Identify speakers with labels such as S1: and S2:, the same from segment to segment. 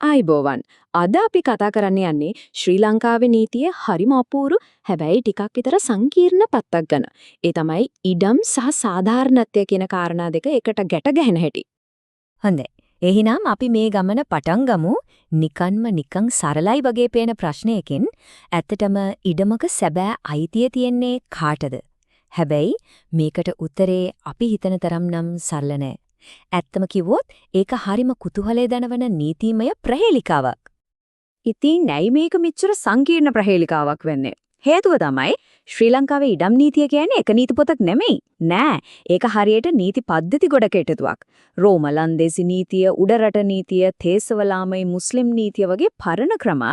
S1: ආයිබෝවන්. අද අපි කතා කරන්න යන්නේ ශ්‍රී ලංකාවේ නීතියේ හරිම අපූරු හැබැයි ටිකක් විතර සංකීර්ණ පැත්තක් ගැන. ඒ තමයි ඉඩම් සහ සාධාරණත්වය කියන කාරණා දෙක එකට ගැට ගැහෙන හැටි.
S2: හොඳයි. එහෙනම් අපි මේ ගමන පටන් ගමු නිකන් සරලයි වගේ පේන ප්‍රශ්නයකින්. ඇත්තටම ඉඩමක සැබෑ අයිතිය තියෙන්නේ කාටද? හැබැයි මේකට උත්තරේ අපි හිතන තරම් නම් සරල නෑ. ඇත්තම කිව්වොත් ඒක හරිම කුතුහලය දනවන නීතිමය ප්‍රහේලිකාවක්.
S1: ඉතින් ඇයි මේක මෙච්චර සංකීර්ණ ප්‍රහේලිකාවක් වෙන්නේ? හේතුව තමයි ශ්‍රී ලංකාවේ ඉඩම් නීතිය කියන්නේ එක නීති පොතක් නෙමෙයි. නෑ. ඒක හරියට නීති පද්ධති ගොඩක එකතුවක්. රෝම ලන්දේසි නීතිය, උඩරට නීතිය, තේසවලාමයි මුස්ලිම් නීතිය වගේ පරණ ක්‍රම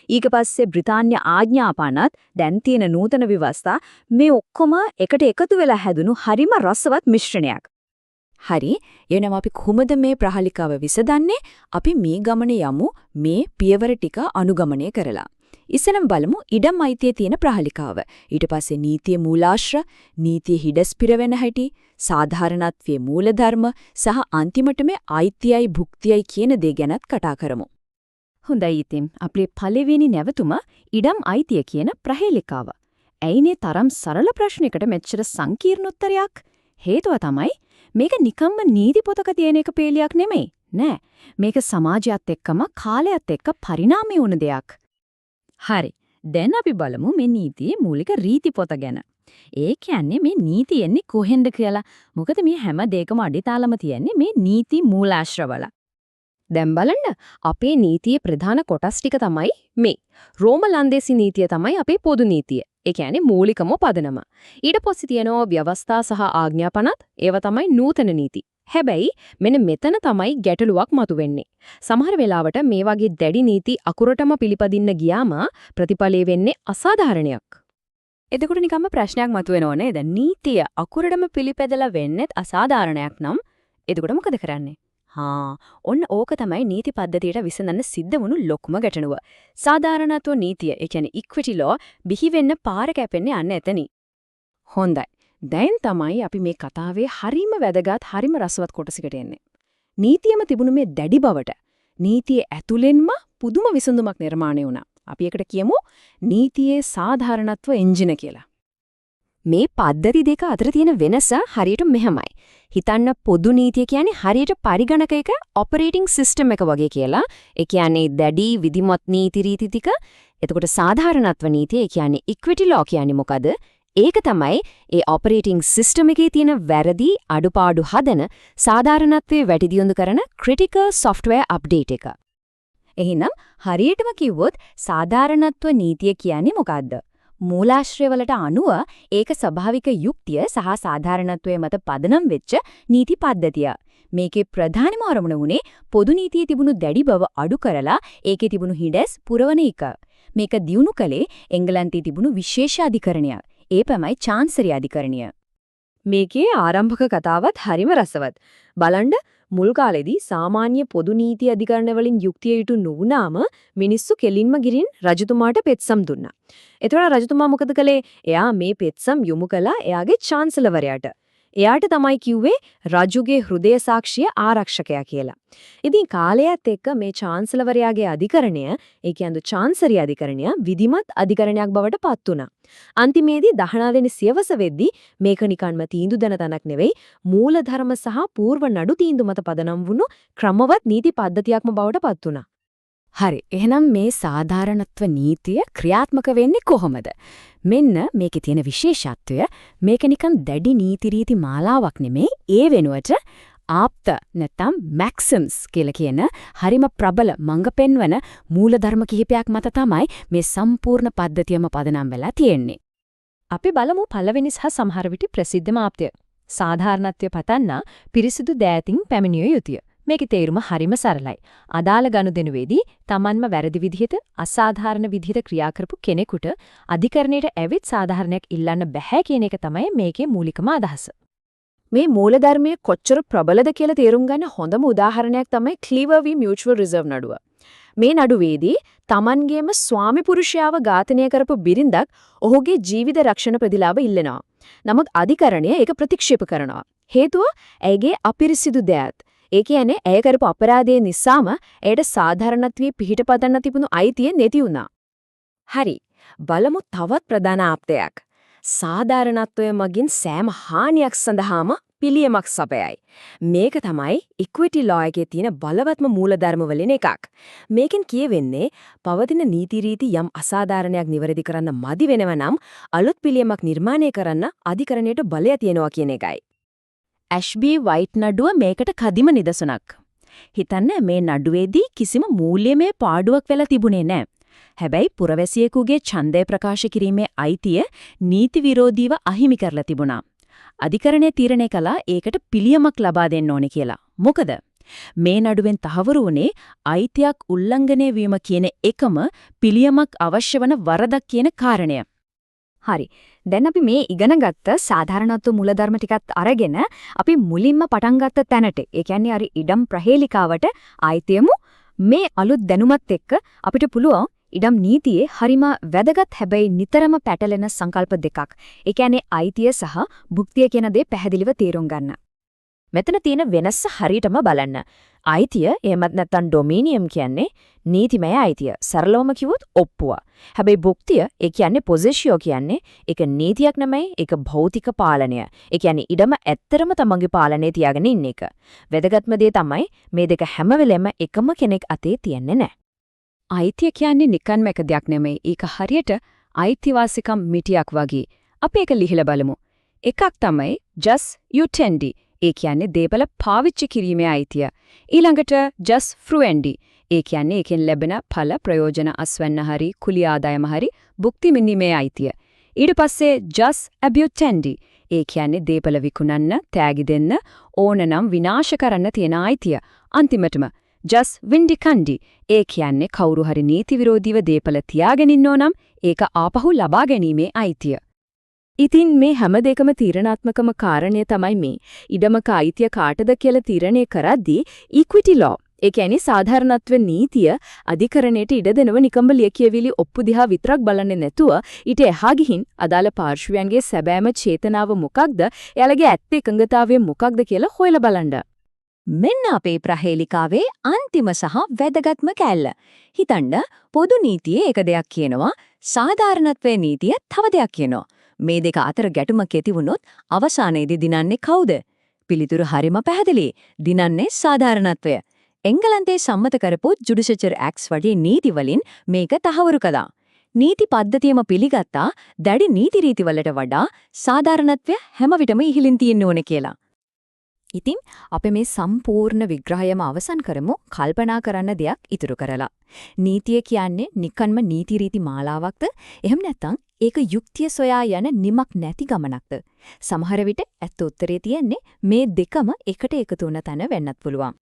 S1: ඊට පස්සේ බ්‍රිතාන්‍ය ආඥාපානත් දැන් තියෙන නූතන ව්‍යවස්ථා මේ ඔක්කොම එකට එකතු වෙලා හැදුණු හරිම රසවත් මිශ්‍රණයක්.
S2: හරි. එනම් අපි කොහොමද මේ ප්‍රහලිකාව විසඳන්නේ? අපි මේ ගමනේ යමු මේ පියවර ටික අනුගමනය කරලා. ඉස්සෙල්ලම බලමු ඉඩම් අයිතියේ තියෙන ප්‍රහලිකාව. ඊට පස්සේ නීතිය මූලාශ්‍ර, නීතිය හිඩස්පිර වෙන හැටි, සාධාරණත්වයේ මූලධර්ම සහ අන්තිමට මේ අයිතියයි භුක්තියයි කියන දේ ගැනත් කතා කරමු.
S1: හොඳයි ඉතින් අපේ පළවෙනි නැවතුම ඉඩම් අයිතිය කියන ප්‍රහේලිකාව. ඇයිනේ තරම් සරල ප්‍රශ්නයකට මෙච්චර සංකීර්ණ උත්තරයක්? හේතුව තමයි මේක නිකම්ම නීති පොතක තියෙන එක පේලියක් නෙමෙයි. නෑ. මේක සමාජයත් එක්කම කාලයත් එක්ක පරිණාමය වුණ දෙයක්. හරි. දැන් අපි බලමු මේ නීතියේ මූලික රීති පොත ගැන. ඒ කියන්නේ මේ නීති එන්නේ කොහෙන්ද කියලා. මොකද මේ හැම දෙයකම අඩිතාලම තියෙන්නේ මේ නීති මූලාශ්‍රවල. දැන් බලන්න අපේ නීතියේ ප්‍රධාන කොටස් ටික තමයි මේ. රෝම ලන්දේසි නීතිය තමයි අපේ පොදු නීතිය. ඒ කියන්නේ මූලිකම පදනම. ඊට පස්සේ තියෙනවා ව්‍යවස්ථා සහ ආඥාපනත්. ඒව තමයි නූතන නීති. හැබැයි මෙන්න මෙතන තමයි ගැටලුවක් මතුවෙන්නේ. සමහර වෙලාවට මේ වගේ දැඩි නීති අකුරටම පිළිපදින්න ගියාම ප්‍රතිඵලය වෙන්නේ අසාධාරණයක්.
S2: එතකොට නිකම්ම ප්‍රශ්නයක් මතුවෙනව නේද? නීතිය අකුරටම පිළිපැදලා වෙන්නේත් අසාධාරණයක් නම් එතකොට මොකද කරන්නේ? ඔන්න ඕක තමයි නීති පද්ධතියට විසඳන්න සිද්ධ වුණු ලොකුම ගැටලුව. සාධාරණත්ව නීතිය, ඒ කියන්නේ ඉක්විටි ලෝ බිහි වෙන්න පාර කැපෙන්නේ අන්න එතනයි.
S1: හොඳයි. දැන් තමයි අපි මේ කතාවේ හරිම වැදගත් හරිම රසවත් කොටසකට එන්නේ. නීතියම තිබුණු මේ දැඩි බවට නීතියේ ඇතුළෙන්ම පුදුම විසඳුමක් නිර්මාණය වුණා. අපි එකට කියමු නීතියේ සාධාරණත්ව එන්ජින කියලා.
S2: මේ පද්ධති දෙක අතර තියෙන වෙනස හරියට මෙහෙමයි. හිතන්න පොදු නීතිය කියන්නේ හරියට පරිගණකයක ඔපරේටිං සිස්ටම් එක වගේ කියලා. ඒ කියන්නේ දැඩි විධිමත් නීති රීති ටික. එතකොට සාධාරණත්ව නීතිය, ඒ කියන්නේ ඉක්විටි ලෝ කියන්නේ මොකද? ඒක තමයි ඒ ඔපරේටිං සිස්ටම් එකේ තියෙන වැරදි අඩුපාඩු හදන සාධාරණත්වයේ වැටිදියුණු කරන ක්‍රිටිකල් සොෆ්ට්වෙයාර් අප්ඩේට් එක. එහෙනම් හරියටම කිව්වොත් සාධාරණත්ව නීතිය කියන්නේ මොකද්ද? මූලාශ්‍රය වලට අනුව ඒක ස්වභාවික යුක්තිය සහ සාධාරණත්වයේ මත පදනම් වෙච්ච නීති පද්ධතිය. මේකේ ප්‍රධානම අරමුණ උනේ පොදු නීතියේ තිබුණු දැඩි බව අඩු කරලා ඒකේ තිබුණු හිඩස් පුරවන එක. මේක දියුණු කළේ එංගලන්තයේ තිබුණු විශේෂ අධිකරණය. ඒ තමයි චාන්සරි අධිකරණය.
S1: මේකේ ආරම්භක කතාවත් හරිම රසවත්. බලන්න මුල් කාලෙදී සාමාන්‍ය පොදු නීති අධිකරණ වලින් යුක්තිය යුතු නුවණාම මිනිස්සු කෙලින්ම ගිරින් රජතුමාට පෙත්සම් දුන්නා. එතකොට රජතුමා මොකද කළේ? එයා මේ පෙත්සම් යොමු කළා එයාගේ චාන්සලර්වරයාට. එයාට තමයි කිව්වේ රජුගේ හෘදය සාක්ෂිය ආරක්ෂකයා කියලා. ඉතින් කාලයත් එක්ක මේ චාන්සලර්වරයාගේ අධිකරණය, ඒ කියන්නේ චාන්සරි අධිකරණය විධිමත් අධිකරණයක් බවට පත් වුණා. අන්තිමේදී 19 වෙනි සියවස වෙද්දී මේක නිකන්ම තීන්දුව දන තනක් නෙවෙයි, මූලධර්ම සහ పూర్ව නඩු තීන්දුව මත පදනම් වුණු ක්‍රමවත් නීති පද්ධතියක්ම බවට පත් වුණා.
S2: හරි. එහෙනම් මේ සාධාරණත්ව නීතිය ක්‍රියාත්මක වෙන්නේ කොහොමද? මෙන්න මේකේ තියෙන විශේෂත්වය මේක නිකන් දැඩි නීති රීති මාලාවක් නෙමෙයි. ඒ වෙනුවට ආප්ත නැත්නම් මැක්සිම්ස් කියලා කියන හරිම ප්‍රබල මඟ පෙන්වන මූලධර්ම කිහිපයක් මත තමයි මේ සම්පූර්ණ පද්ධතියම පදනම් වෙලා තියෙන්නේ.
S1: අපි බලමු පළවෙනි සහ සමහර විට ප්‍රසිද්ධම ආප්තය. සාධාරණත්වය පතන්න පිරිසිදු දෑතින් පැමිණිය යුතුය. මේකේ තේරුම හරිම සරලයි. අදාළ ගනුදෙනුවේදී Tamanම වැරදි විදිහට අසාධාරණ විදිහට ක්‍රියා කරපු කෙනෙකුට අධිකරණයට ඇවිත් සාධාරණයක් ඉල්ලන්න බෑ කියන එක තමයි මේකේ මූලිකම අදහස. මේ මූලධර්මයේ කොච්චර ප්‍රබලද කියලා තේරුම් ගන්න හොඳම උදාහරණයක් තමයි Clever v Mutual Reserve නඩුව. මේ නඩුවේදී Tamanගේම ස්වාමි පුරුෂයාව ඝාතනය කරපු බිරිඳක් ඔහුගේ ජීවිත රක්ෂණ ප්‍රතිලාභ ඉල්ලනවා. නමුත් අධිකරණය ඒක ප්‍රතික්ෂේප කරනවා. හේතුව ඇයගේ අපිරිසිදු දෑත්.
S2: ඒ කියන්නේ ඇය කරපු අපරාධය නිසාම ඇයට සාධාරණත්වයේ පිහිටපතන්න තිබුණු අයිතිය නැති වුණා. හරි. බලමු තවත් ප්‍රධාන ආප්තයක්. සාධාරණත්වය මගින් සෑම හානියක් සඳහාම පිළියමක් සපයයි. මේක තමයි ඉක්විටි ලෝ එකේ තියෙන බලවත්ම මූලධර්ම වලින් එකක්. මේකෙන් කියවෙන්නේ පවතින නීති රීති යම් අසාධාරණයක් නිවැරදි කරන්න මදි වෙනව නම් අලුත් පිළියමක් නිර්මාණය කරන්න අධිකරණයට බලය තියෙනවා කියන එකයි.
S1: ඇෂ්බී වයිට් නඩුව මේකට කදිම නිදසුනක්. හිතන්න මේ නඩුවේදී කිසිම මූල්‍යමය පාඩුවක් වෙලා තිබුණේ නැහැ. හැබැයි පුරවැසියෙකුගේ ඡන්දය ප්‍රකාශ කිරීමේ අයිතිය නීති විරෝධීව අහිමි කරලා තිබුණා. අධිකරණය තීරණය කළා ඒකට පිළියමක් ලබා දෙන්න ඕනේ කියලා. මොකද මේ නඩුවෙන් තහවුරු වුණේ අයිතියක් උල්ලංඝනය වීම කියන එකම පිළියමක් අවශ්‍ය වන වරදක් කියන කාරණය.
S2: හරි. දැන් අපි මේ ඉගෙන ගත්ත සාධාරණත්ව මූලධර්ම ටිකත් අරගෙන අපි මුලින්ම පටන් ගත්ත තැනට, ඒ කියන්නේ අර ඉඩම් ප්‍රහේලිකාවට ආයිතියමු. මේ අලුත් දැනුමත් එක්ක අපිට පුළුවන් ඉඩම් නීතියේ හරිම වැදගත් හැබැයි නිතරම පැටලෙන සංකල්ප දෙකක්. ඒ කියන්නේ අයිතිය සහ භුක්තිය කියන දේ පැහැදිලිව තේරුම් ගන්න. මෙතන තියෙන වෙනස හරියටම බලන්න. අයිතිය එහෙමත් නැත්නම් ඩොමිනියම් කියන්නේ නීතිමය අයිතිය. සරලවම කිව්වොත් ඔප්පුව. හැබැයි භුක්තිය ඒ කියන්නේ පොසෙෂියෝ කියන්නේ ඒක නීතියක් නෙමෙයි ඒක භෞතික පාලනය. ඒ කියන්නේ ඉඩම ඇත්තරම තමන්ගේ පාලනයේ තියාගෙන ඉන්න එක. වැදගත්ම දේ තමයි මේ දෙක හැම වෙලෙම එකම කෙනෙක් අතේ තියන්නේ නැහැ.
S1: අයිතිය කියන්නේ නිකන්ම එක දෙයක් නෙමෙයි. ඒක හරියට අයිතිවාසිකම් මිටියක් වගේ. අපි ඒක ලිහිලා බලමු. එකක් තමයි just utendi. ඒ කියන්නේ දේපල පාවිච්චි කිරීමේ අයිතිය. ඊළඟට just fruendi. ඒ කියන්නේ ඒකෙන් ලැබෙන ඵල ප්‍රයෝජන අස්වැන්න හරි කුලී ආදායම හරි භුක්ති විඳීමේ අයිතිය. ඊට පස්සේ just abutendi. ඒ කියන්නේ දේපල විකුණන්න, තෑගි දෙන්න, ඕනනම් විනාශ කරන්න තියෙන අයිතිය. අන්තිමටම just vindicandi. ඒ කියන්නේ කවුරු හරි නීති විරෝධීව දේපල තියාගෙන ඉන්නෝ නම් ඒක ආපහු ලබා ගැනීමේ අයිතිය. ඉතින් මේ හැම දෙකම තීරණාත්මකම කාරණය තමයි මේ ඉඩමක අයිතිය කාටද කියලා තීරණය කරද්දී ඉක්විටි ලෝ ඒ කියන්නේ සාධාරණත්ව නීතිය අධිකරණයට ඉඩ දෙනව නිකම්ම ලියකියවිලි ඔප්පු දිහා විතරක් බලන්නේ නැතුව ඊට එහා ගිහින් අදාළ පාර්ශවයන්ගේ සැබෑම චේතනාව මොකක්ද එයාලගේ ඇත්ත එකඟතාවය මොකක්ද කියලා හොයලා බලන්න.
S2: මෙන්න අපේ ප්‍රහේලිකාවේ අන්තිම සහ වැදගත්ම කැල්ල. හිතන්න පොදු නීතියේ එක දෙයක් කියනවා සාධාරණත්වයේ නීතිය තව දෙයක් කියනවා. මේ දෙක අතර ගැටුමක් ඇති වුණොත් අවසානයේදී දිනන්නේ කවුද? පිළිතුරු හරිම පැහැදිලි. දිනන්නේ සාධාරණත්වය. එංගලන්තයේ සම්මත කරපු ජුඩිෂියල් ඇක්ට්ස් වගේ නීති වලින් මේක තහවුරු කළා. නීති පද්ධතියම පිළිගත්තා දැඩි නීති රීති වලට වඩා සාධාරණත්වය හැම විටම ඉහළින් තියෙන්න ඕනේ කියලා. ඉතින් අපි මේ සම්පූර්ණ විග්‍රහයම අවසන් කරමු කල්පනා කරන්න දෙයක් ඉතුරු කරලා. නීතිය කියන්නේ නිකන්ම නීති රීති මාලාවක්ද? එහෙම නැත්නම් ඒක යුක්තිය සොයා යන නිමක් නැති ගමනක්ද? සමහර විට ඇත්ත උත්තරේ තියෙන්නේ මේ දෙකම එකට එකතු වුණ තැන වෙන්නත් පුළුවන්.